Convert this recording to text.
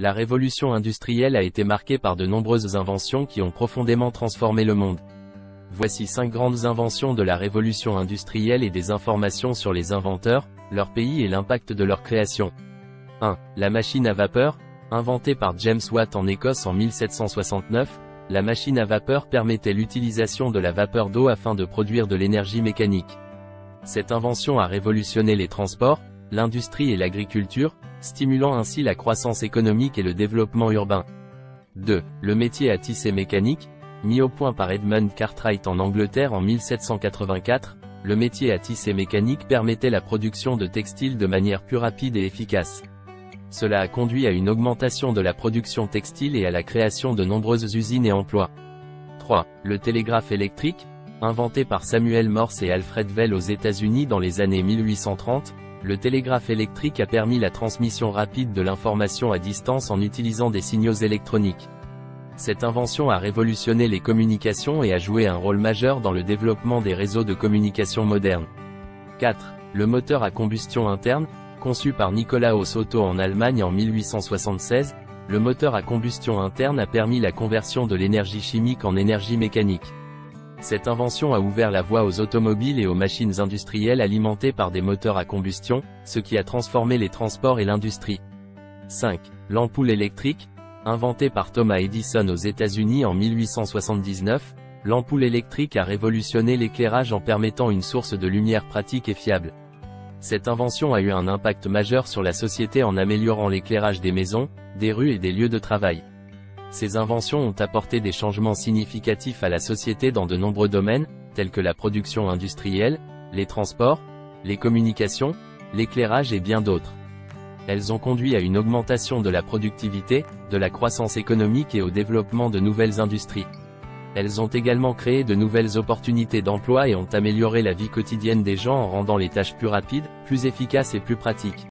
La révolution industrielle a été marquée par de nombreuses inventions qui ont profondément transformé le monde. Voici 5 grandes inventions de la révolution industrielle et des informations sur les inventeurs, leur pays et l'impact de leur création. 1. La machine à vapeur. Inventée par James Watt en Écosse en 1769, la machine à vapeur permettait l'utilisation de la vapeur d'eau afin de produire de l'énergie mécanique. Cette invention a révolutionné les transports, l'industrie et l'agriculture, stimulant ainsi la croissance économique et le développement urbain. 2. Le métier à tisser mécanique. Mis au point par Edmund Cartwright en Angleterre en 1784, le métier à tisser mécanique permettait la production de textiles de manière plus rapide et efficace. Cela a conduit à une augmentation de la production textile et à la création de nombreuses usines et emplois. 3. Le télégraphe électrique. Inventé par Samuel Morse et Alfred Bell aux États-Unis dans les années 1830, le télégraphe électrique a permis la transmission rapide de l'information à distance en utilisant des signaux électroniques. Cette invention a révolutionné les communications et a joué un rôle majeur dans le développement des réseaux de communication modernes. 4. Le moteur à combustion interne. Conçu par Nikolaus Otto en Allemagne en 1876, le moteur à combustion interne a permis la conversion de l'énergie chimique en énergie mécanique. Cette invention a ouvert la voie aux automobiles et aux machines industrielles alimentées par des moteurs à combustion, ce qui a transformé les transports et l'industrie. 5. L'ampoule électrique. Inventée par Thomas Edison aux États-Unis en 1879, l'ampoule électrique a révolutionné l'éclairage en permettant une source de lumière pratique et fiable. Cette invention a eu un impact majeur sur la société en améliorant l'éclairage des maisons, des rues et des lieux de travail. Ces inventions ont apporté des changements significatifs à la société dans de nombreux domaines, tels que la production industrielle, les transports, les communications, l'éclairage et bien d'autres. Elles ont conduit à une augmentation de la productivité, de la croissance économique et au développement de nouvelles industries. Elles ont également créé de nouvelles opportunités d'emploi et ont amélioré la vie quotidienne des gens en rendant les tâches plus rapides, plus efficaces et plus pratiques.